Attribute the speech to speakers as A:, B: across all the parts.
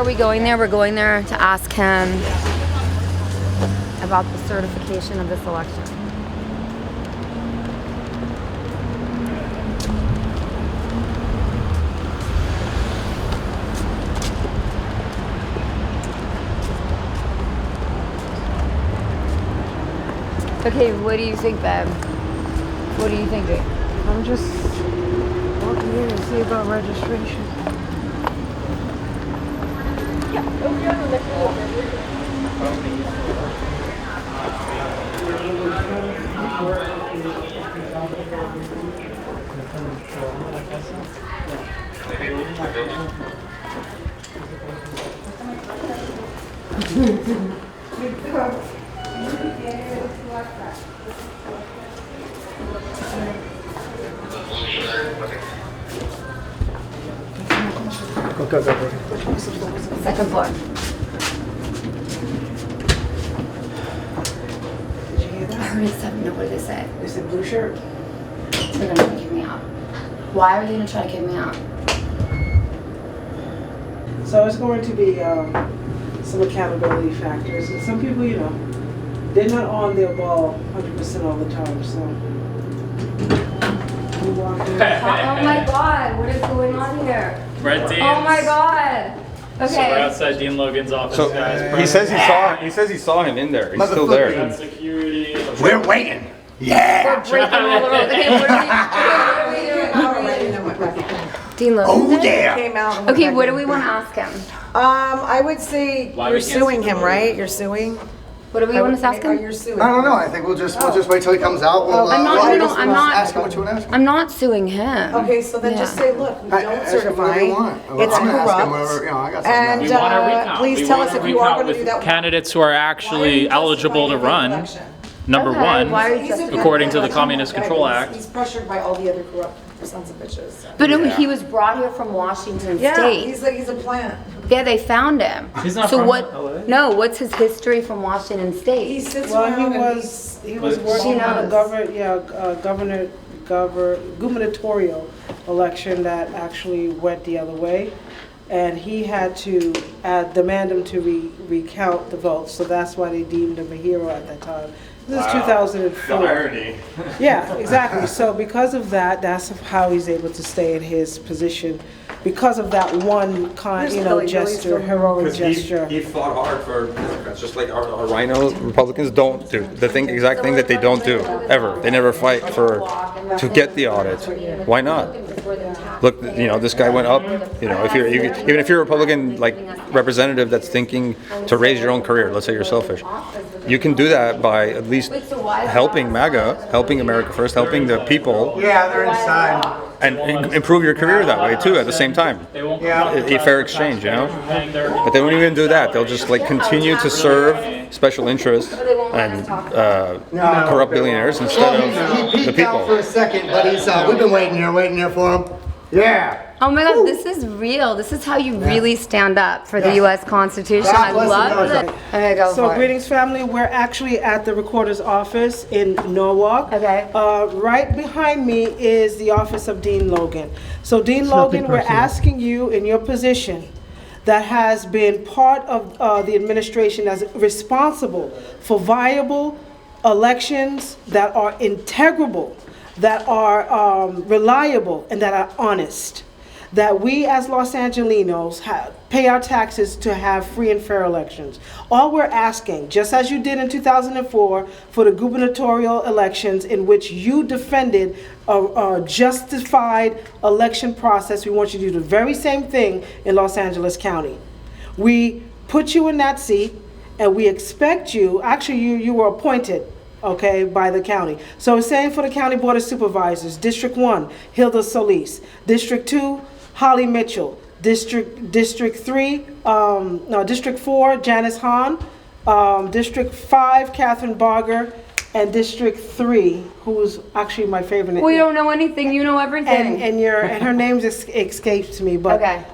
A: Are we going there? We're going there to ask him about the certification of this election. Okay, what do you think, babe? What are you thinking?
B: I'm just walking in to see about registration.
C: Go.
A: Second floor.
B: Did you hear that?
A: I heard it's 7. No, what did they say?
B: They said blue shirt.
A: They're gonna kick me out. Why are they gonna try to kick me out?
B: So it's going to be some accountability factors. And some people, you know, they're not on their ball 100% all the time. So you walk in.
A: Oh my God, what is going on here?
D: Red teams.
A: Oh my God.
D: So we're
A: Okay.
D: outside Dean Logan's office,
C: So
D: guys.
C: he says he saw him in there. He's still
D: We
C: there.
D: got security.
C: We're waiting. Yeah.
A: We're breaking all the rules. Okay, what are we doing? Dean Logan?
C: Oh yeah.
B: Came out.
A: Okay, what do we want to ask him?
B: I would say
D: Why
B: you're
D: we can't
B: suing
D: see
B: him,
D: the
B: right? You're suing.
A: What do we want to ask him?
B: You're suing.
E: I don't know. I think we'll just wait till he comes out. We'll,
A: I'm not-
E: we'll
A: no,
E: just
A: I'm not-
E: ask him what you want to ask him.
A: I'm not suing him.
B: Okay, so then just say, look, we don't
E: Ask him
B: certify.
E: whatever you want.
B: It's
E: I'm gonna ask him whatever,
B: corrupt.
E: you know, I got something
B: And
D: We
E: else.
D: want a recount.
B: please
D: We
B: tell
D: want
B: us
D: a
B: if you are
D: recount
B: going to do
D: with
B: that.
D: candidates who are actually eligible to run. Number
A: Okay,
D: one,
A: why are you
B: He's a
A: just-
B: good
D: according to the
B: election
D: Communist
B: guy,
D: Control
B: but
D: Act.
B: He's pressured by all the other corrupt sons of bitches. So.
A: But no, he was brought here from Washington
B: Yeah,
A: State.
B: he's a plant.
A: Yeah, they found him.
D: He's not
A: so
D: from
A: what?
D: LA?
A: No, what's his history from Washington State?
B: He sits
F: Well,
B: around
F: he
B: and
F: was
D: She
F: working on a
A: knows.
F: gubernatorial election that actually went the other way, and he had to demand him to recount the votes. So that's why they deemed him a hero at that time. This is 2004.
C: The irony.
F: Yeah, exactly. So because of that, that's how he's able to stay in his position. Because of that one
B: Here's Billy. Billy's
F: gesture,
B: from-
F: heroic gesture.
C: He fought hard for Democrats, just like our rhino Republicans don't do. The exact thing that they don't do, ever. They never fight to get the audit. Why not? Look, you know, this guy went up, you know, even if you're a Republican, like, representative that's thinking to raise your own career, let's say you're selfish, you can do that by at least helping MAGA, helping America First, helping the people.
E: Yeah, they're inside.
C: And improve your career that way too at the same time.
D: They won't
C: A fair exchange, you know? But they won't even do that. They'll just like continue to serve special interests and corrupt billionaires instead of
E: He
C: the
E: peeked out for
C: people.
E: a second, but he's we've been waiting here for him. Yeah.
A: Oh my God, this is real. This is how you really stand up for the U.S. Constitution. I
E: God bless
A: love
E: America.
A: it. Okay, go
F: So
A: for it.
F: greetings, family. We're actually at the recorder's office in Norwalk.
A: Okay.
F: Right behind me is the office of Dean Logan. So Dean Logan, we're asking you in your position that has been part of the administration as responsible for viable elections that are integrable, that are reliable, and that are honest. That we as Los Angelinos pay our taxes to have free and fair elections. All we're asking, just as you did in 2004 for the gubernatorial elections in which you defended a justified election process, we want you to do the very same thing in Los Angeles County. We put you in that seat and we expect you, actually you were appointed, okay, by the county. So it's saying for the County Board of Supervisors, District 1, Hilda Solis, District 2, Holly Mitchell, District 4, Janice Hahn, District 5, Catherine Barger, and District 3, who's actually my favorite.
A: We don't know anything. You know everything.
F: And her name just escapes me, but
A: Okay.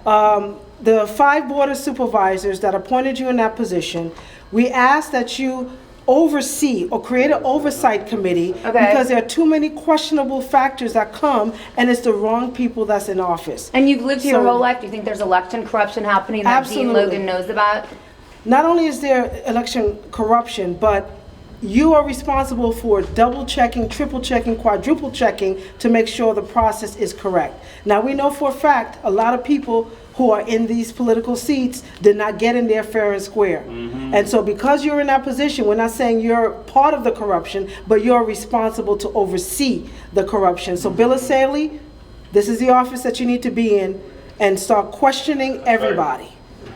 F: The 5 board of supervisors that appointed you in that position, we ask that you oversee or create an oversight committee because there are too many questionable factors that come, and it's the wrong people that's in office.
A: And you've lived here
F: So-
A: your whole life. Do you think there's election corruption happening that Dean
F: Absolutely.
A: Logan knows about?
F: Not only is there election corruption, but you are responsible for double checking, triple checking, quadruple checking to make sure the process is correct. Now, we know for a fact a lot of people who are in these political seats did not get in there fair and square. And so because you're in that position, we're not saying you're part of the corruption, but you're responsible to oversee the corruption. So Bill Saley, this is the office that you need to be in and start questioning everybody.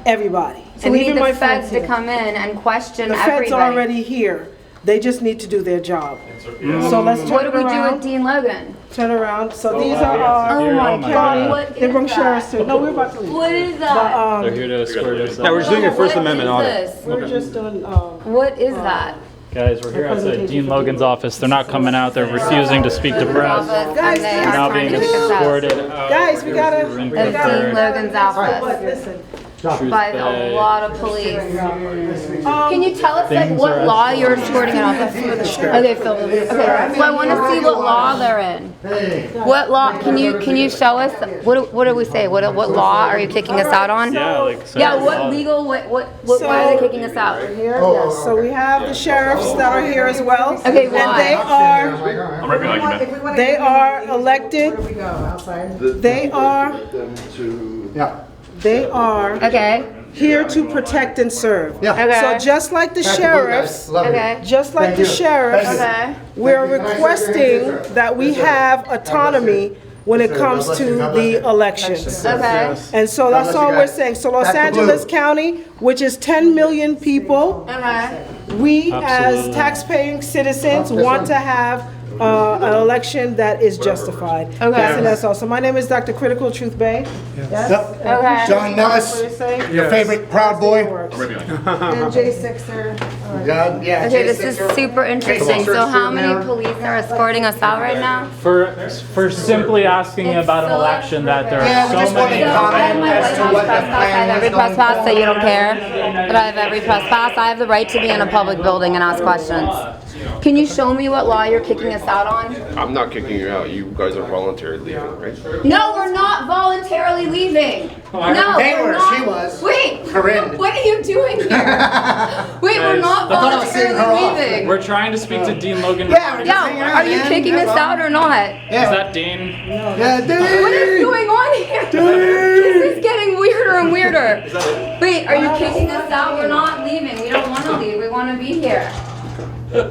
F: Everybody.
A: So we need the feds to come in and question
F: The
A: everybody.
F: feds are already here. They just need to do their job. So let's
A: What
F: turn
A: do
F: it
A: we do
F: around.
A: with Dean Logan?
F: Turn around. So these are our
A: Oh my God, what
F: they
A: is
F: bring
A: that?
F: sheriffs to. No, we're about to leave.
A: What is that?
D: They're here to escort us.
C: Yeah, we're just doing a First
A: What
C: Amendment
A: is
C: audit.
A: this?
F: We're just doing.
A: What is that?
D: Guys, we're here outside Dean Logan's office. They're not coming out. They're refusing to speak to press.
A: And they
D: They're
A: are
D: now
A: trying
D: being
A: to kick us out.
D: escorted out.
F: Guys, we gotta.
D: We're in
F: we
A: Of
F: gotta-
A: Dean Logan's office
F: Listen.
D: Truth
A: by
D: Bay.
A: a lot of police. Can you tell us like
D: Things
A: what
D: are
A: law you're escorting an office? Okay, Phil. Okay, so I want to see what law they're in. What law? Can you show us? What do we say? What law are you kicking us out on?
D: Yeah, like so
A: Yeah, what legal? What? Why are they kicking us out?
F: Here, yes. So we have the sheriffs that are here as well.
A: Okay,
F: And
A: why?
F: they are elected. They are
E: Yeah.
A: Okay.
F: here to protect and serve.
E: Yeah.
A: Okay.
F: So just like the sheriffs,
E: Love it.
A: Okay.
F: just like
E: Thank
F: the
E: you.
F: sheriffs,
A: Okay.
F: we're requesting that we have autonomy when it comes to the elections.
A: Okay.
F: And so that's all we're saying. So Los
E: That's the
F: Angeles
E: blue.
F: County, which is 10 million people,
A: Okay.
F: we as
D: Absolutely.
F: taxpaying citizens want to have an election that is justified.
A: Okay.
F: And that's all. So my name is Dr. Critical Truth Bay. Yes.
E: Yep.
A: Okay.
E: John Nellis,
F: What do you say?
E: your favorite proud boy.
F: And J6er.
E: God, yeah.
A: Okay, this is super interesting. So how many police are escorting us out right now?
D: For simply asking about an election that there
E: Yeah, we
D: are
E: just
D: so
E: wanted
D: many.
E: to
A: I have
E: comment
A: my
E: as
A: right
E: to
A: on
E: what the
A: trespass. I have
E: plan
A: every
E: is going
A: trespass, so you don't
E: forward.
A: care. But I have every trespass. I have the right to be in a public building and ask questions. Can you show me what law you're kicking us out on?
G: I'm not kicking you out. You guys are voluntarily leaving, right?
A: No, we're not voluntarily leaving. No,
E: They
A: we're
E: were,
A: not.
E: she was.
A: Wait,
E: Corinne.
A: what are you doing here? Wait, we're not
E: I thought I was seeing her off.
A: voluntarily leaving.
D: We're trying to speak to Dean Logan.
E: Yeah, we're just hanging
A: Yeah,
E: out,
A: are you
E: man.
A: kicking us
E: That's all.
A: out or not?
D: Is
E: Yeah.
D: that Dean?
E: Yeah, dude.
A: What is going on here? This is getting weirder and weirder. Wait, are you kicking us out? We're not leaving. We don't want to leave. We want to be here.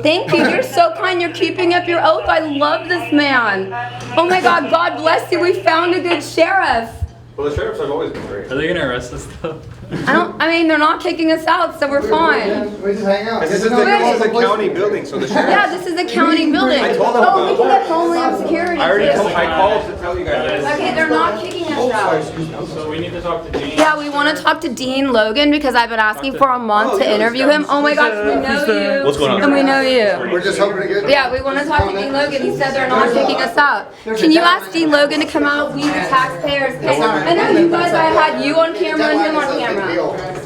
A: Thank you. You're so kind. You're keeping up your oath. I love this man. Oh my God. God bless you. We found a good sheriff.
C: Well, the sheriffs have always been great.
D: Are they gonna arrest us though?
A: I mean, they're not kicking us out, so we're fine.
E: We just hang out.
C: This is a county building, so the sheriff.
A: Yeah, this is a county building.
C: I told them
A: Oh, we
C: about
A: can get Homeland Security
C: I already
A: too.
C: I called to tell you guys.
A: Okay, they're not kicking us out.
D: So we need to talk to Dean.
A: Yeah, we want to talk to Dean Logan because I've been asking for a month to interview him. Oh my gosh, we know you.
G: What's going on?
A: And we know you.
E: We're just hoping to get.
A: Yeah, we want to talk to Dean Logan. He said they're not kicking us out. Can you ask Dean Logan to come out? We the taxpayers pay. I know you guys, I had you on camera and him on camera.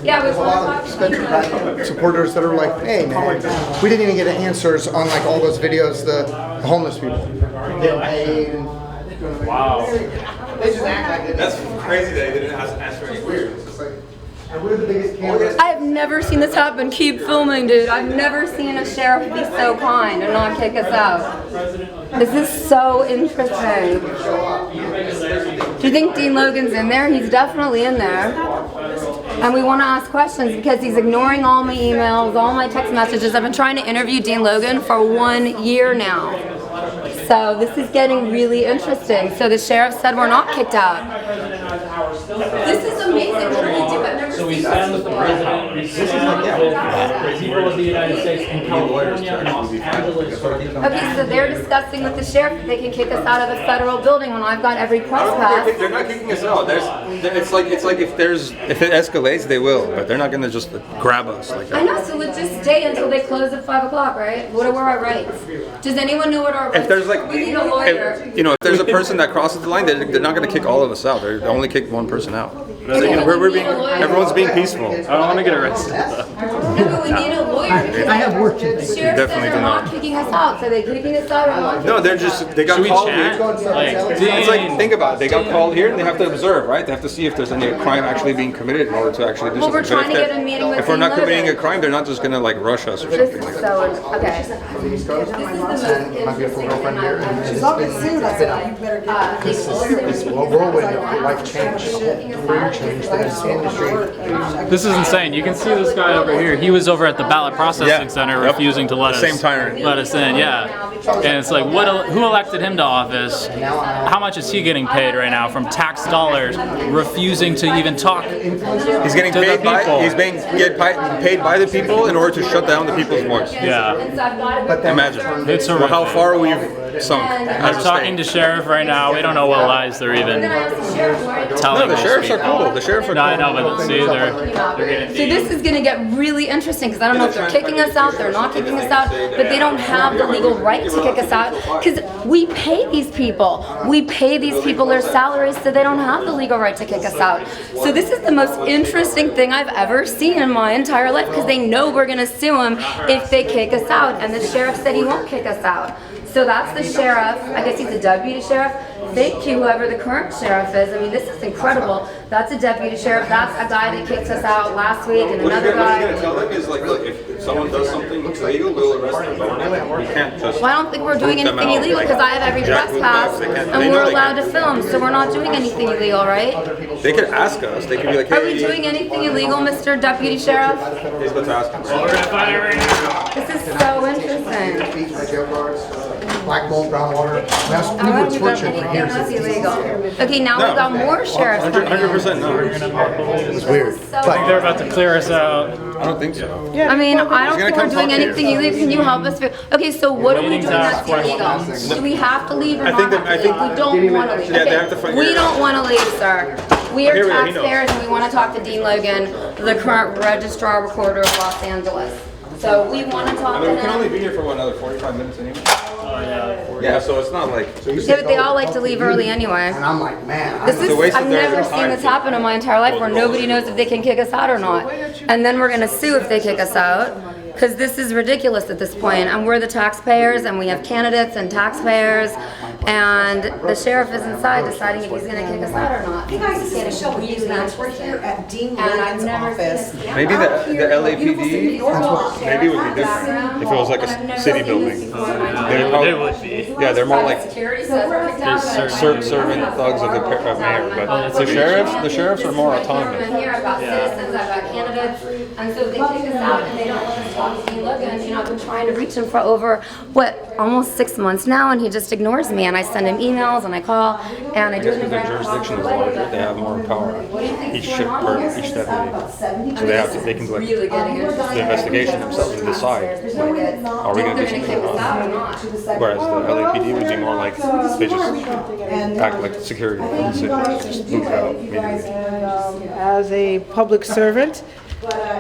A: Yeah, we want to talk to Dean Logan.
E: Supporters that are like, hey man, we didn't even get answers on like all those videos, the homeless people. Getting paid and-
D: Wow.
E: They just act like it.
C: That's crazy that they didn't ask for any weird.
E: And we're the biggest cameras.
A: I have never seen this happen. Keep filming, dude. I've never seen a sheriff be so kind and not kick us out. This is so interesting. Do you think Dean Logan's in there? He's definitely in there. And we want to ask questions because he's ignoring all my emails, all my text messages. I've been trying to interview Dean Logan for 1 year now. So this is getting really interesting. So the sheriff said we're not kicked out. This is amazing. What do we do? I've never
D: So we
A: seen
D: stand with
A: this
D: the
A: before.
D: president, we stand with the people of the United States in California and Los Angeles.
A: Okay, so they're discussing with the sheriff if they can kick us out of the federal building when I've got every press
C: I don't
A: pass.
C: think they're not kicking us out. It's like if it escalates, they will, but they're not gonna just grab us like
A: I
C: that.
A: know, so we'll just stay until they close at 5 o'clock, right? What are our rights? Does anyone know what our rights
C: If there's like,
A: We need a lawyer.
C: if there's a person that crosses the line, they're not gonna kick all of us out. They're only kick one person out. We're being, everyone's being peaceful.
D: I don't want to get arrested.
A: No, but we need a lawyer.
H: I have work to do.
A: The sheriff said
C: Definitely
A: they're
C: do
A: not
C: not.
A: kicking us out. So they kicking us out or not?
C: No, they're just, they got
D: Should we
C: called
D: chat?
C: here.
D: Like,
C: It's like, think about it, they got called here and they have to observe, right? They have to see if there's any crime actually being committed in order to actually do
A: Well,
C: something.
A: we're
C: But
A: trying to
C: if
A: get
C: they're-
A: a meeting with
C: If we're
A: Dean
C: not committing a
A: Logan.
C: crime, they're not just gonna like rush us or
A: This
C: something like
A: is
C: that.
A: so, okay.
E: East Coast,
A: This is the
E: and
A: most
E: my beautiful
A: interesting
E: girlfriend
A: thing
E: here,
A: I've
E: and
A: ever
E: it's
A: seen.
E: been, I said, you better get this whirlwind of life change, career change, this industry.
D: This is insane. You can see this guy over here. He was over at the ballot processing
C: Yeah.
D: center
C: Yep.
D: refusing to let
C: The
D: us
C: same tyrant.
D: let us in. Yeah, and it's like, who elected him to office? How much is he getting paid right now from tax dollars, refusing to even talk?
C: He's getting
D: To the
C: paid by,
D: people.
C: he's being paid by the people in order to shut down the people's voice.
D: Yeah,
C: Imagine.
D: It's
C: Well, how
D: horrific.
C: far we've sunk as
D: I'm
C: a
D: talking to
C: state.
D: sheriff right now. We don't know what lies they're even telling.
C: No, the
D: these
C: sheriffs are
D: people.
C: cool. The sheriffs are
D: No,
C: cool.
D: I know, but see, they're getting
A: So this is going to get really interesting because I don't know if they're kicking us out, they're not kicking us out, but they don't have the legal right to kick us out because we pay these people. We pay these people their salaries, so they don't have the legal right to kick us out. So this is the most interesting thing I've ever seen in my entire life because they know we're going to sue them if they kick us out, and the sheriff said he won't kick us out. So that's the sheriff. I guess he's a deputy sheriff. Thank you, whoever the current sheriff is. I mean, this is incredible. That's a deputy sheriff. That's a guy that kicked us out last week, and another
C: What he's
A: guy.
C: gonna tell them is like, look, if someone does something illegal, we'll arrest them. But we can't just.
A: Well, I don't think we're doing
C: boot them
A: anything
C: out.
A: illegal because I have every
C: Jack boot them out.
A: trespass
C: They can't-
A: and
C: they know
A: we're
C: they
A: allowed to
C: can't.
A: film, so we're not doing anything illegal, right?
C: They could ask us. They could be like, hey.
A: Are we doing anything illegal, Mr. Deputy Sheriff?
C: He's let's ask him.
A: This is so interesting.
E: Beach, my jail guards, black mold, brown water. That's,
A: I
E: we
A: don't
E: were
A: think we've done
E: tortured for
A: anything
E: years.
A: that's illegal. Okay, now we've got more sheriffs coming in.
C: 100% no.
E: It's weird.
D: Like they're about to clear us out.
C: I don't think so.
A: I mean, I don't
C: gonna
A: think
C: come
A: we're doing
C: talk to you.
A: anything illegal. Can you help us? Okay, so what are we
D: Waiting
A: doing
D: to
A: that's
D: ask
A: illegal? Do we have to leave or
C: I
A: not
C: think that-
A: have
C: I
A: to
C: think-
A: leave? We don't want to leave.
C: Yeah, they
A: Okay,
C: have to find-
A: we don't want to leave, sir. We are
C: Here we are, he knows.
A: taxpayers and we want to talk to Dean Logan, the current registrar recorder of Los Angeles. So we want to talk
C: I
A: to
C: mean, we can only
A: him.
C: be here for what, another 45 minutes anyway? Yeah, so it's not like.
A: Yeah, but they all like to leave early anyway.
E: And I'm like, man,
A: This
C: It's a waste
A: is,
C: of
A: I've
C: their
A: never seen
C: time.
A: this happen in my entire life where nobody knows if they can kick us out or not. And then we're gonna sue if they kick us out. Because this is ridiculous at this point. And we're the taxpayers and we have candidates and taxpayers. And the sheriff is inside deciding if he's gonna kick us out or not.
I: Hey guys, this
A: It's
I: is Michelle with
A: really
I: News Match. We're
A: interesting.
I: here at Dean
A: And I've
I: Logan's
A: never seen
I: office.
A: this happen.
C: Maybe the
A: Beautiful city of
C: LAPD,
A: Norwalk.
C: maybe it would be different if it was like
A: And I've
C: a
A: never
C: city
A: seen
C: building.
A: this before in my entire
C: They're
A: life.
C: probably-
D: would be.
C: Yeah, they're more like
A: Security says we're kicked out, but
C: servant thugs of the mayor, but the sheriffs are more autonomous.
A: Here, I've got citizens, I've got candidates, and so if they kick us out and they don't let us talk to Dean Logan, you know, I've been trying to reach him for over, what, almost 6 months now, and he just ignores me, and I send him emails, and I call, and I do it in a
C: Their
A: very
C: jurisdiction is
A: possible way,
C: larger,
A: but-
C: they have more power. Each deputy. So they can like
A: Really getting
C: the
A: interesting.
C: investigation themselves and decide, like, are we gonna do
A: They're gonna
C: something
A: kick
C: or
A: us out or
C: not?
A: not.
C: Whereas the LAPD would be more like, they just act like security in the city, just move it out immediately.
F: As a public servant,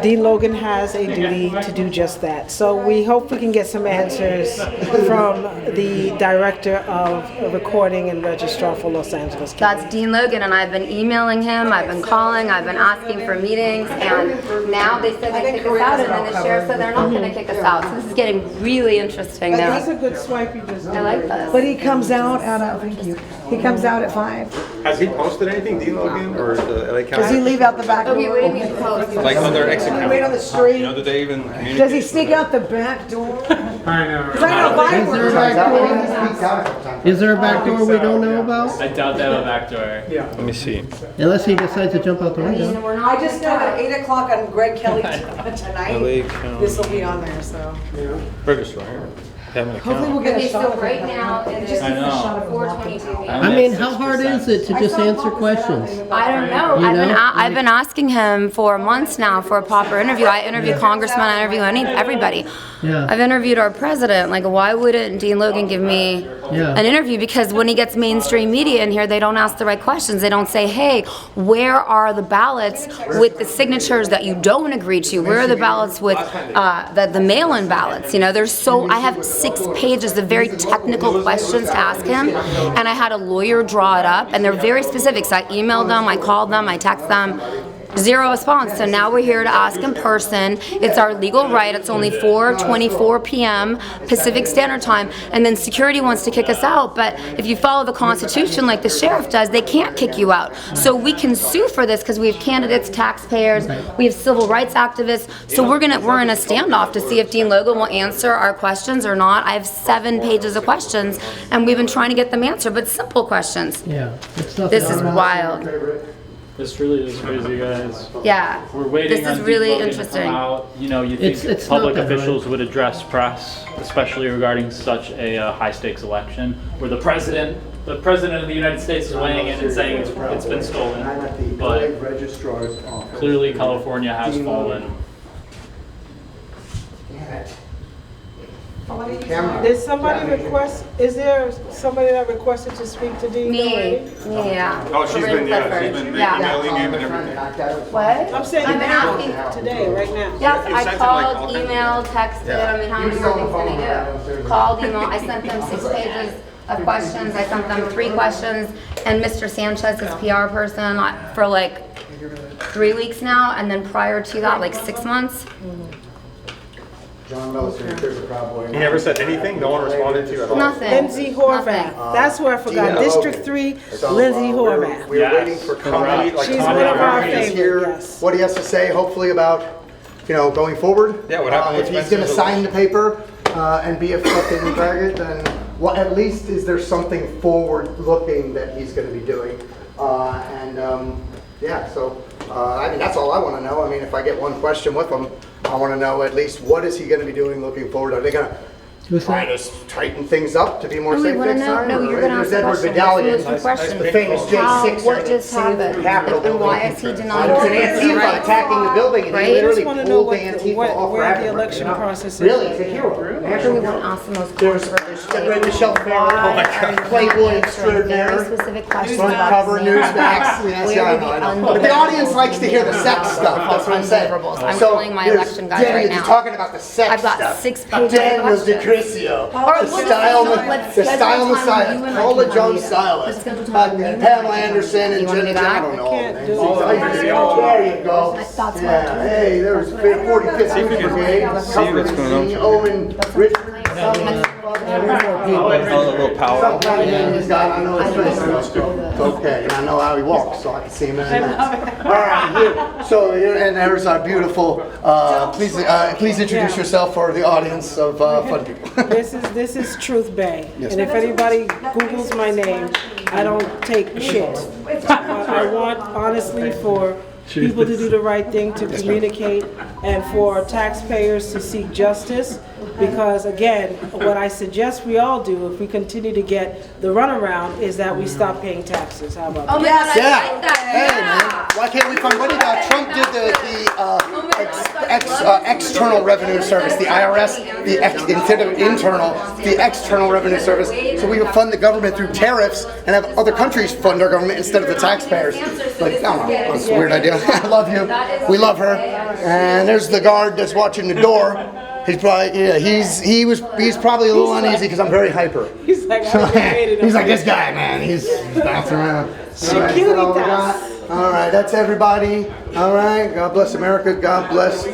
F: Dean Logan has a duty to do just that. So we hope we can get some answers from the director of recording and registrar for Los Angeles County.
A: That's Dean Logan, and I've been emailing him, I've been calling, I've been asking for meetings, and now they said they kick us out, and then the sheriff said they're not gonna kick us out. So this is getting really interesting now.
F: That's a good swipe you just did.
A: I like this.
I: But he comes out at, thank you, he comes out at 5.
C: Has he posted anything, Dean Logan, or the LA
I: Does he
C: County?
I: leave out the back door?
A: Okay, what do you mean post?
C: Like on their exit count?
I: Wait on the street?
C: You know, do they even communicate?
I: Does he sneak out the back door?
H: I know.
I: Because I know mine
H: Is there a
I: works.
H: back door?
E: Speaks out a couple times.
H: Is there a back door we don't know about?
D: I doubt they have a back door.
C: Let me see.
H: Unless he decides to jump out the window.
A: We're not
I: I just know at 8 o'clock on Greg Kelly
C: LA
I: tonight,
C: County
I: this will be on there, so.
C: registrar here. Have an
I: Hopefully
C: account.
I: we'll get
A: Okay,
I: a shot
A: so
I: of
A: right
I: it.
A: now it is
D: I know.
A: 4:22.
H: I mean, how hard is it to just answer questions?
A: I don't know.
H: You know?
A: I've been asking him for months now for a proper interview. I interview congressmen, I interview everybody.
H: Yeah.
A: I've interviewed our president. Like, why wouldn't Dean Logan give me
H: Yeah.
A: an interview? Because when he gets mainstream media in here, they don't ask the right questions. They don't say, hey, where are the ballots with the signatures that you don't agree to? Where are the ballots with the mail-in ballots? You know, there's I have 6 pages of very technical questions to ask him, and I had a lawyer draw it up, and they're very specific. So I emailed them, I called them, I texted them. Zero response. So now we're here to ask in person. It's our legal right. It's only 4:24 p.m. Pacific Standard Time, and then security wants to kick us out. But if you follow the Constitution like the sheriff does, they can't kick you out. So we can sue for this because we have candidates, taxpayers, we have civil rights activists. So we're in a standoff to see if Dean Logan will answer our questions or not. I have 7 pages of questions, and we've been trying to get them answered, but simple questions.
H: Yeah. It's nothing.
A: This is wild.
D: This really is crazy, guys.
A: Yeah.
D: We're waiting
A: This is
D: on
A: really
D: Dean Logan to
A: interesting.
D: come out. You know, you think
H: It's
D: public
H: not that
D: officials would address press, especially regarding such a high-stakes election, where the president of the United States is weighing in and saying it's been stolen. But clearly, California has fallen.
F: Did somebody request, is there somebody that requested to speak to Dean already?
A: Me, yeah.
C: Oh, she's been
A: Clifford.
C: emailing him and everything.
A: What?
F: I'm saying
A: I've been asking.
F: today, right now.
A: Yes,
C: You
A: I
C: sent him, like, all
A: called,
C: kinds of-
A: emailed, texted, I mean, how many more things can I do? Called, email, I sent them 6 pages of questions, I sent them 3 questions, and Mr. Sanchez, his PR person, for like 3 weeks now, and then prior to that, like 6 months.
C: He never said anything? No one responded to you at all?
A: Nothing.
F: Lindsay Horvath,
A: Nothing.
F: that's where I forgot, District 3, Lindsay Horvath.
E: We're waiting for comedy.
F: She's one of our favorites, yes.
E: What he has to say, hopefully about, going forward.
C: Yeah, what happened with
E: If he's
C: Spencer's
E: gonna sign the paper and be a fucking faggot, then at least is there something forward-looking that he's gonna be doing? Yeah, so, I mean, that's all I wanna know. I mean, if I get one question with him, I wanna know at least what is he gonna be doing looking forward? Are they gonna
H: Who's
E: try
H: that?
E: to tighten things up to be more
A: No, we
E: safe
A: wanna
E: next
A: know,
E: time?
A: no,
E: Or
A: you're gonna
E: there's
A: ask the
E: Edward
A: question.
E: Medallion,
A: That's the question.
E: the famous
A: How,
E: J6
A: what just happened?
E: Capitol
A: And
E: building.
A: why is he denying
E: It was an
A: it?
E: Antifa
A: Right?
E: attacking the building, and
A: Right?
E: he
A: I
E: literally
F: just wanna know
E: pulled the Antifa off
F: where the
E: rapper.
F: election process is.
E: Really, he's a hero.
A: We want to ask the most
E: There's
A: controversial.
E: Michelle Farrell, Playboy extraordinaire,
A: Very specific questions
E: front
A: about
E: cover,
A: his
E: Newsmax.
A: name.
E: Yes,
A: Where
E: yeah,
A: did
E: I
A: the
E: know. But the audience likes to hear the sex stuff, that's what I'm saying.
A: I'm
E: So,
A: calling my
E: there's
A: election guys right
E: Daniel,
A: now.
E: you're talking about the sex
A: I've got
E: stuff.
A: 6 pages of
E: Daniel
A: questions.
E: DeCrisio,
A: All right,
E: the
A: we'll just
E: style,
A: schedule- let's
E: the
A: schedule
E: style
A: time when
E: Messiah,
A: you and I
E: Paula
A: can
E: Jones
A: meet up.
E: stylist,
A: Let's schedule time when you and I
E: Pamela
A: can meet.
E: Anderson, and
A: You wanna
E: Jenna,
A: do that?
E: I don't know.
F: Can't do
E: Oh, there you go.
A: That's what I'm
E: Yeah,
A: doing.
E: hey, there's 45th Brigade,
C: see what's going on.
E: Owen, Richard,
C: A little power.
E: he's got, I know his face. It's okay, and I know how he walks, so I can see him in that. All right, and there's our beautiful, please introduce yourself for the audience of fun people.
F: This is Truth Bay, and if anybody Googles my name, I don't take shit. I want, honestly, for people to do the right thing, to communicate, and for taxpayers to seek justice. Because again, what I suggest we all do, if we continue to get the runaround, is that we stop paying taxes. How about that?
A: Oh my God, I
E: Yeah.
A: like that.
E: Hey, man. Why can't we find, what did Trump did the external revenue service, the IRS, instead of internal, the external revenue service. So we would fund the government through tariffs and have other countries fund our government instead of the taxpayers. Like, I don't know, that's a weird idea. I love you. We love her. And there's the guard that's watching the door. He's probably, yeah, he's probably a little uneasy because I'm very hyper.
F: He's like, I hated him.
E: He's like, this guy, man, he's bouncing around.
F: Securitas.
E: All right, that's everybody. All right, God bless America. God bless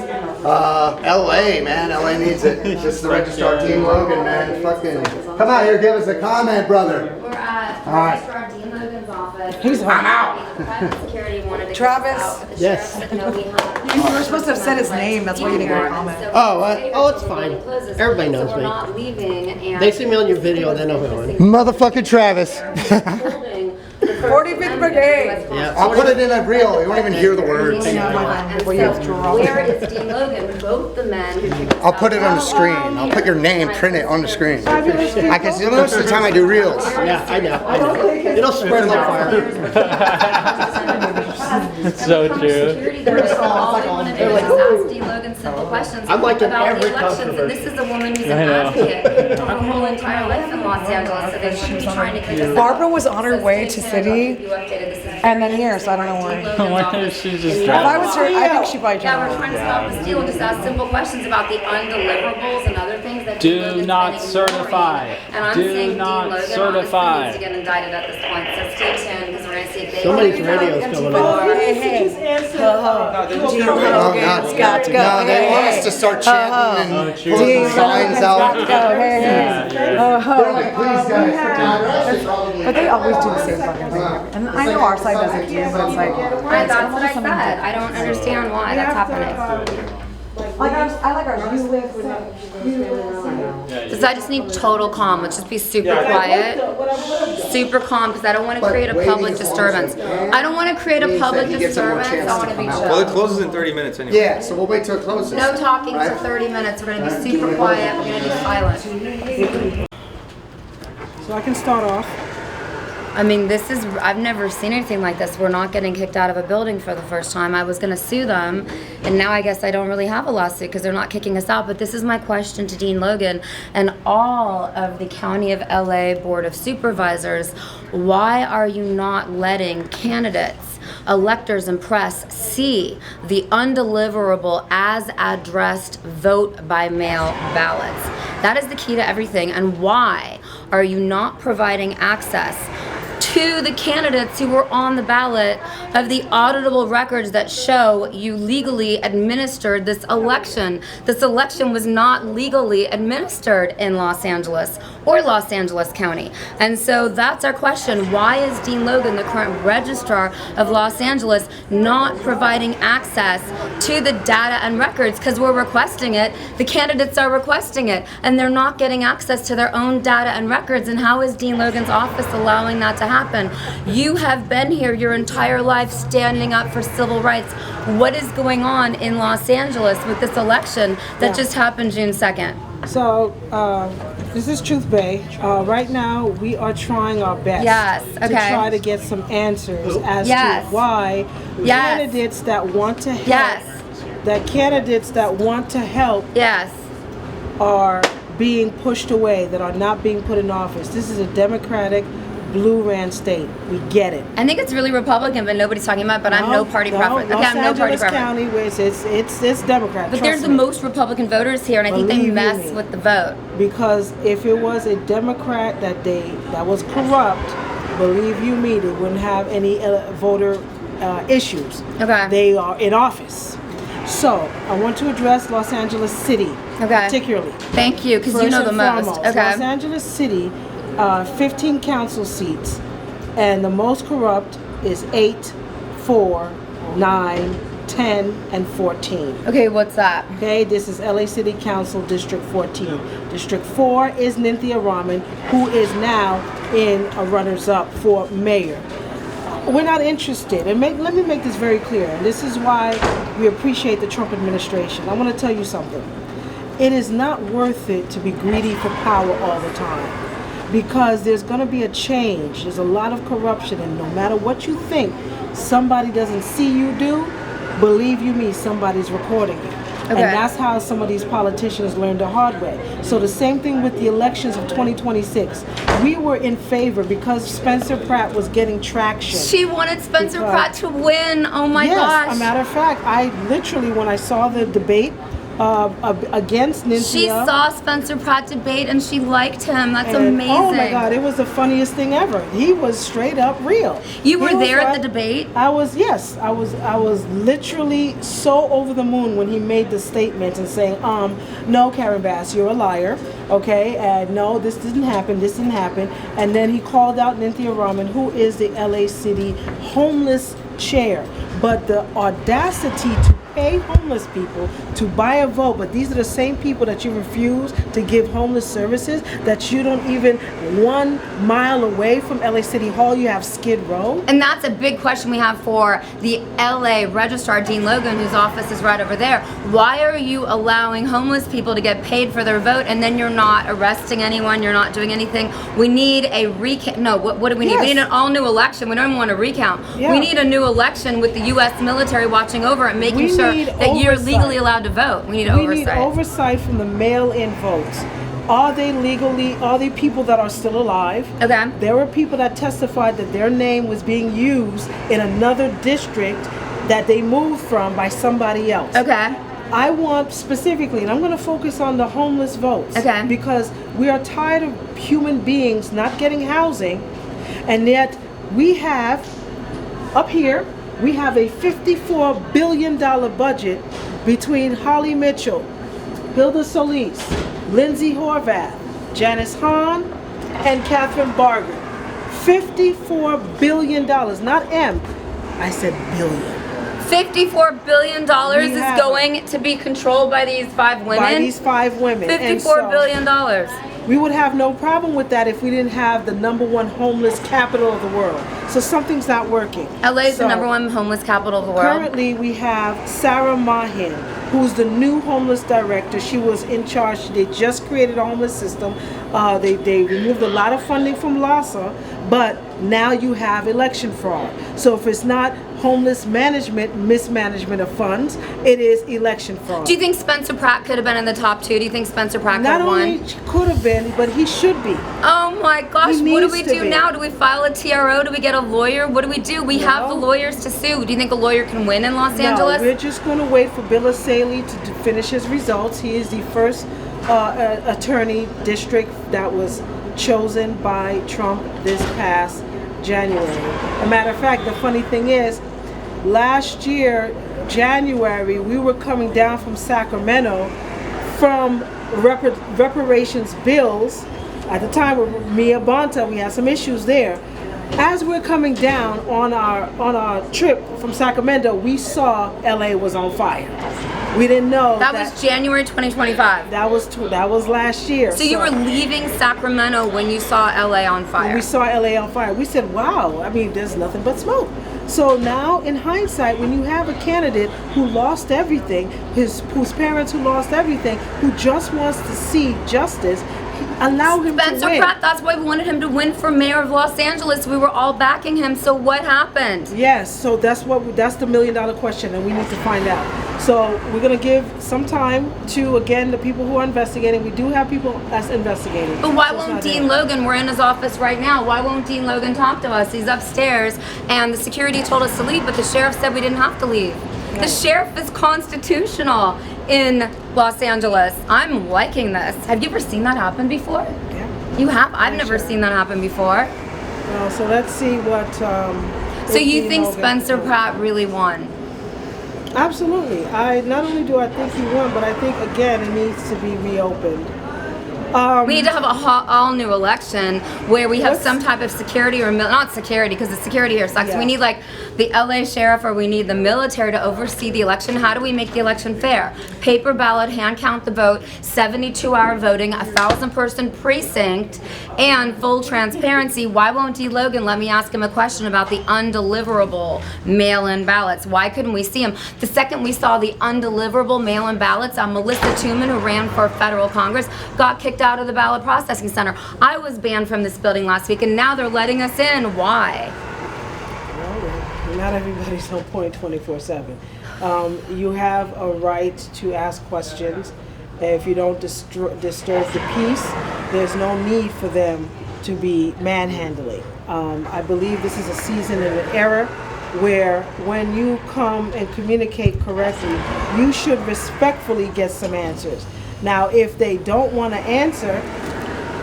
E: LA, man. LA needs it. This is the registrar, Dean Logan, man. Fucking come out here, give us a comment, brother.
A: We're at
E: All right.
A: Registrar Dean Logan's office.
E: I'm out.
A: The private security wanted to
I: Travis?
A: kick us out, but the
H: Yes.
A: sheriff said, no, we have-
I: You were supposed to have said his name, that's why you didn't get a comment.
E: Oh, what?
H: Oh, it's fine. Everybody knows
A: So we're
H: me.
A: not leaving, and
H: They see me on your video, they know who I am.
E: Motherfucking Travis.
A: holding the first
I: 45th
A: Amendment
I: Brigade.
A: to the US
H: Yeah.
E: I'll put it in a reel. You won't even hear the words.
A: And
I: before you
A: so,
I: withdraw.
A: where is Dean Logan? Both the men who kicked us
E: I'll put it on the
A: out.
E: screen. I'll put your name, print it on the screen. I can see most of the time I do reels.
H: Yeah, I know. It'll spread like fire.
D: It's so true.
A: Security guards, all they wanted to do was ask Dean Logan simple questions questions
H: I'm like in
A: about the
H: every
A: elections, and this is a woman who's an advocate her whole entire life in Los Angeles, so they shouldn't be trying to kick us out.
I: Barbara was on her way to
A: Stay tuned,
I: city,
A: I'll keep you updated. This is
I: and then here, so I don't know why.
D: She's just
I: If I was her, I think she probably
A: Yeah, we're
I: joined.
A: trying to stop the steal and just ask simple questions about the undeliverables and other things that
D: Do
A: Logan's
D: not
A: been
D: certify.
A: ignoring. And I'm
D: Do
A: saying
D: not
A: Dean Logan
D: certify.
A: honestly needs to get indicted at this point. So stay tuned because we're going to see if they
H: Somebody's radio's going on.
F: Hey, hey. Just answer.
I: Dean
E: No,
I: Logan's got to go.
E: no, they want us to start chanting and pulling
I: Dean
E: signs
I: Logan's got to
E: out.
I: go. Hey, hey.
E: They're like, please guys.
I: But they always do the same fucking thing. And I know our side does it too, but it's like,
A: That's what I said. I don't understand why that's happening.
I: I like our you live.
A: Because I just need total calm. Let's just be super quiet. Super calm because I don't want to create a public disturbance. I don't want to create a public
E: He gets a more
A: disturbance.
E: chance
A: I want
E: to
A: to be
E: come out.
C: Well, it
A: chill.
C: closes in 30 minutes anyway.
E: Yeah, so we'll wait till it closes.
A: No talking for
E: Right?
A: 30 minutes. We're going to be super quiet. We're going to be silent.
F: So I can start off.
A: I mean, I've never seen anything like this. We're not getting kicked out of a building for the first time. I was going to sue them, and now I guess I don't really have a lawsuit because they're not kicking us out. But this is my question to Dean Logan and all of the County of LA Board of Supervisors. Why are you not letting candidates, electors, and press see the undeliverable as addressed vote by mail ballots? That is the key to everything. And why are you not providing access to the candidates who were on the ballot of the auditable records that show you legally administered this election? This election was not legally administered in Los Angeles or Los Angeles County. And so that's our question. Why is Dean Logan, the current registrar of Los Angeles, not providing access to the data and records? Because we're requesting it. The candidates are requesting it, and they're not getting access to their own data and records. And how is Dean Logan's office allowing that to happen? You have been here your entire life standing up for civil rights. What is going on in Los Angeles with this election that just happened June 2nd?
F: So, this is Truth Bay. Right now, we are trying our best
A: Yes,
F: to
A: okay.
F: try to get some answers as
A: Yes.
F: to why
A: Yes.
F: candidates that want to help,
A: Yes.
F: that candidates that want to help
A: Yes.
F: are being pushed away, that are not being put in office. This is a Democratic blue ran state. We get it.
A: I think it's really Republican, but nobody's talking about. But I'm no party preference. Okay,
F: Los
A: I'm no party
F: Angeles
A: preference.
F: County, where it's Democrat.
A: But there's
F: trust
A: the
F: me.
A: most Republican voters here, and I think they
F: Believe you
A: mess
F: me.
A: with the vote.
F: Because if it was a Democrat that was corrupt, believe you me, they wouldn't have any voter issues.
A: Okay.
F: They are in office. So I want to address Los Angeles City,
A: Okay.
F: particularly.
A: Thank you, because you
F: First
A: know the
F: and
A: most.
F: foremost,
A: Okay.
F: Los Angeles City, 15 council seats, and the most corrupt is 8, 4, 9, 10, and 14.
A: Okay, what's that?
F: Okay, this is LA City Council District 14. District 4 is Nynthia Rahman, who is now in a runners-up for mayor. We're not interested, and let me make this very clear, and this is why we appreciate the Trump administration. I want to tell you something. It is not worth it to be greedy for power all the time, because there's going to be a change. There's a lot of corruption, and no matter what you think somebody doesn't see you do, believe you me, somebody's recording you.
A: Okay.
F: And that's how some of these politicians learned the hard way. So the same thing with the elections of 2026. We were in favor because Spencer Pratt was getting traction.
A: She wanted Spencer
F: Because-
A: Pratt to win. Oh my
F: Yes,
A: gosh.
F: a matter of fact, I literally, when I saw the debate against Nynthia.
A: She saw Spencer Pratt debate and she liked him. That's
F: and,
A: amazing.
F: Oh my God, it was the funniest thing ever. He was straight up real.
A: You were
F: He was
A: there at
F: like-
A: the debate?
F: I was literally so over the moon when he made the statement and saying, no, Karen Bass, you're a liar, okay, and no, this didn't happen, and then he called out Nynthia Rahman, who is the LA City homeless chair, but the audacity to pay homeless people to buy a vote, but these are the same people that you refuse to give homeless services, that you don't even 1 mile away from LA City Hall, you have Skid Row.
A: And that's a big question we have for the LA Registrar, Dean Logan, whose office is right over there. Why are you allowing homeless people to get paid for their vote and then you're not arresting anyone, you're not doing anything? We need a recount. No, what do we need?
F: Yes.
A: We need an all new election. We don't even want a recount.
F: Yeah.
A: We need a new election with the U.S. military watching over it, making
F: We
A: sure sure
F: need
A: that you're
F: oversight.
A: legally allowed to vote. We need
F: We
A: oversight.
F: need oversight from the mail-in votes. Are they people that are still alive?
A: Okay.
F: There were people that testified that their name was being used in another district that they moved from by somebody else.
A: Okay.
F: I want specifically, and I'm going to focus on the homeless votes.
A: Okay.
F: Because we are tired of human beings not getting housing, and yet we have, up here, we have a $54 billion budget between Holly Mitchell, Hilda Solis, Lindsay Horvath, Janice Hahn, and Catherine Barger. $54 billion, not M, I said billion.
A: $54 billion
F: We
A: is
F: have
A: going to be controlled by these 5 women.
F: By these 5 women. And
A: $54 billion.
F: we would have no problem with that if we didn't have the #1 homeless capital of the world. So something's not working.
A: LA is the
F: So,
A: #1 homeless capital of the world.
F: Currently, we have Sarah Mahin, who's the new homeless director. She was in charge. They just created a homeless system. They removed a lot of funding from LASA, but now you have election fraud. So if it's not homeless management, mismanagement of funds, it is election fraud.
A: Do you think Spencer Pratt could have been in the top 2? Do you think Spencer Pratt could
F: Not
A: have won?
F: only could have been, but he should be.
A: Oh my gosh,
F: He
A: what do
F: needs
A: we
F: to
A: do
F: be.
A: now? Do we file a TRO? Do we get a lawyer? What do we do? We have the lawyers to sue. Do you think a lawyer can win in Los Angeles?
F: No, we're just going to wait for Bill Asaley to finish his results. He is the first attorney district that was chosen by Trump this past January. As a matter of fact, the funny thing is, last year, January, we were coming down from Sacramento from reparations bills. At the time with Mia Bonta, we had some issues there. As we're coming down on our trip from Sacramento, we saw LA was on fire. We didn't know
A: that was January 2025.
F: That was last year.
A: So you were leaving Sacramento when you saw LA on fire.
F: When we saw LA on fire. We said, wow, I mean, there's nothing but smoke. So now, in hindsight, when you have a candidate who lost everything, whose parents who lost everything, who just wants to see justice, allow him to win.
A: Spencer Pratt, that's why we wanted him to win for mayor of Los Angeles. We were all backing him. So what happened?
F: Yes, so that's the $1 million question, and we need to find out. So we're going to give some time to, again, the people who are investigating. We do have people that's investigating.
A: But why
F: So it's
A: won't
F: not
A: Dean
F: there.
A: Logan, we're in his office right now, why won't Dean Logan talk to us? He's upstairs, and the security told us to leave, but the sheriff said we didn't have to leave. The sheriff is constitutional in Los Angeles. I'm liking this. Have you ever seen that happen before?
F: Yeah.
A: You have? I've never seen that happen before.
F: Well, so let's see what.
A: So you
F: Dean
A: think
F: Logan-
A: Spencer Pratt really won?
F: Absolutely. Not only do I think he won, but I think again it needs to be reopened.
A: We need to have all new election where we have
F: What's-
A: some type of security or not security, because the security here sucks.
F: Yeah.
A: We need like the LA sheriff, or we need the military to oversee the election. How do we make the election fair? Paper ballot, hand count the vote, 72-hour voting, 1,000-person precinct, and full transparency. Why won't D. Logan let me ask him a question about the undeliverable mail-in ballots? Why couldn't we see him? The second we saw the undeliverable mail-in ballots, Melissa Tooman, who ran for federal Congress, got kicked out of the ballot processing center. I was banned from this building last week, and now they're letting us in. Why?
F: Well, not everybody's on point 24/7. You have a right to ask questions. If you don't disturb the peace, there's no need for them to be manhandling. I believe this is a season and an era where when you come and communicate correctly, you should respectfully get some answers. Now, if they don't want to answer,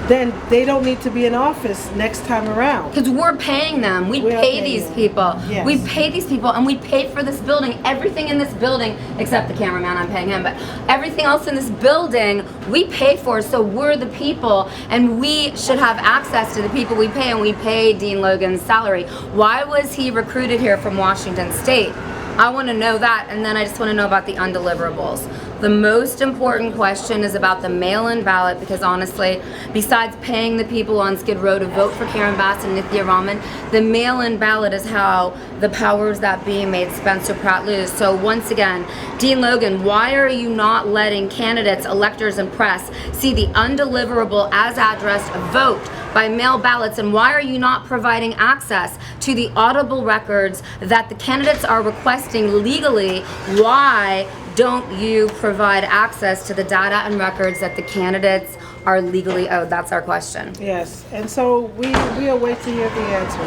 F: then they don't need to be in office next time around.
A: Because we're paying them. We
F: We are
A: pay
F: paying
A: these
F: them.
A: people.
F: Yes.
A: We pay these people, and we pay for this building. Everything in this building, except the cameraman, I'm paying him, but everything else in this building, we pay for. So we're the people, and we should have access to the people we pay, and we pay Dean Logan's salary. Why was he recruited here from Washington State? I want to know that, and then I just want to know about the undeliverables. The most important question is about the mail-in ballot, because honestly, besides paying the people on Skid Row to vote for Karen Bass and Nithya Raman, the mail-in ballot is how the powers that be made Spencer Pratt lose. So once again, Dean Logan, why are you not letting candidates, electors, and press see the undeliverable as addressed vote by mail ballots, and why are you not providing access to the audible records that the candidates are requesting legally? Why don't you provide access to the data and records that the candidates are legally owed? That's our question.
F: Yes, and so we await to hear the answer.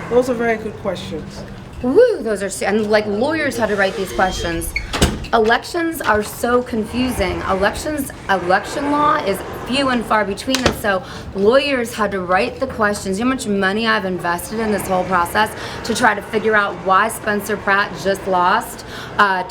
F: Those are very good questions.
A: Woo, those are, and like lawyers had to write these questions. Elections are so confusing. Election law is few and far between, and so lawyers had to write the questions. You know how much money I've invested in this whole process to try to figure out why Spencer Pratt just lost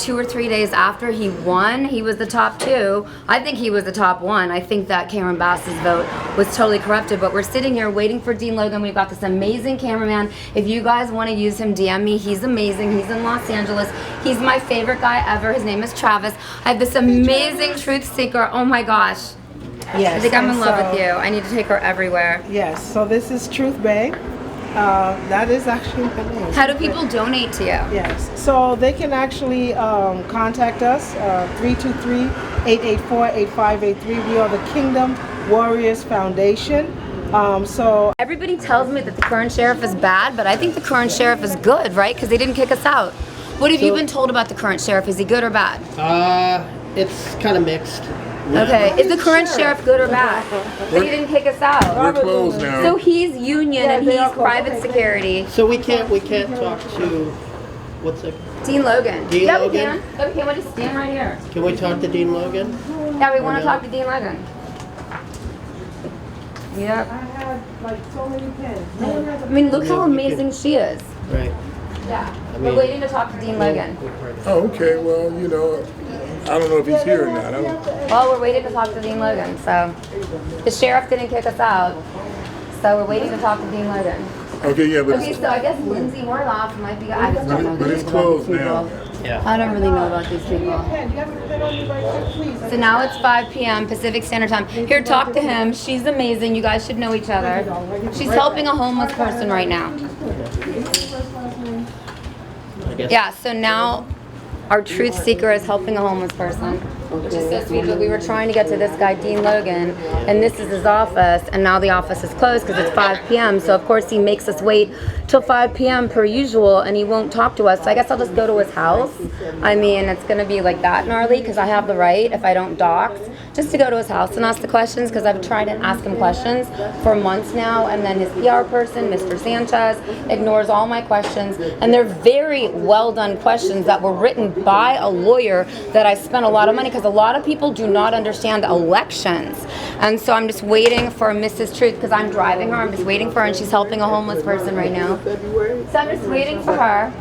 A: 2 or 3 days after he won. He was the top 2. I think he was the top 1. I think that Karen Bass's vote was totally corrupted, but we're sitting here waiting for Dean Logan. We've got this amazing cameraman. If you guys want to use him, DM me. He's amazing. He's in Los Angeles. He's my favorite guy ever. His name is Travis. I have this amazing truth seeker. Oh my gosh.
F: Yes.
A: I think I'm in love with you. I need to take her everywhere.
F: Yes, so this is Truth Bay. That is actually my name.
A: How do people donate to you?
F: Yes, so they can actually contact us, 323-884-8583. We are the Kingdom Warriors Foundation. So
A: everybody tells me that the current sheriff is bad, but I think the current sheriff is good, right? Because they didn't kick us out. What have you been told about the current sheriff? Is he good or bad?
H: It's kind of mixed.
A: Okay, is the current sheriff good or bad? But he didn't kick us out.
J: We're closed now.
A: So he's union and he's private security.
H: So we can't talk to, what's it?
A: Dean Logan.
H: Dean
A: Yeah,
H: Logan?
A: we can. Yeah, we can. We'll just stand right here.
H: Can we talk to Dean Logan?
A: Yeah, we want to talk to Dean Logan. Yep.
F: I have like so many pens. No one has a
A: I mean, look how amazing she is.
H: Right.
A: Yeah. We're waiting to talk to Dean Logan.
J: Oh, okay. Well, you know, I don't know if he's here or not.
A: Well, we're waiting to talk to Dean Logan, so the sheriff didn't kick us out, so we're waiting to talk to Dean Logan.
J: Okay, yeah, but
A: Okay, so I guess Lindsay Warloff might be. I just don't know.
J: but it's closed now.
H: Yeah.
A: I don't really know about these people. So now it's 5 p.m. Pacific Standard Time. Here, talk to him. She's amazing. You guys should know each other. She's helping a homeless person right now.
H: I guess.
A: Yeah, so now our truth seeker is helping a homeless person, which is so sweet. But we were trying to get to this guy, Dean Logan, and this is his office, and now the office is closed because it's 5 p.m. So of course he makes us wait till 5 p.m. per usual, and he won't talk to us. So I guess I'll just go to his house. I mean, it's gonna be like that gnarly because I have the right, if I don't dox, just to go to his house and ask the questions, because I've tried to ask him questions for months now, and then his PR person, Mr. Sanchez, ignores all my questions, and they're very well done questions that were written by a lawyer that I spent a lot of money, because a lot of people do not understand elections. And so I'm just waiting for Mrs. Truth, because I'm driving her, I'm just waiting for her, and she's helping a homeless person right now. So I'm just waiting for her.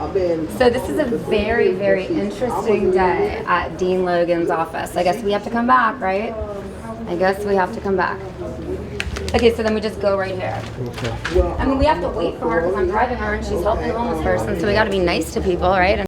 A: So this is a very, very interesting day at Dean Logan's office. I guess we have to come back, right? I guess we have to come back. Okay, so then we just go right here. I mean, we have to wait for her because I'm driving her and she's helping a homeless person, so we got to be nice to people, right?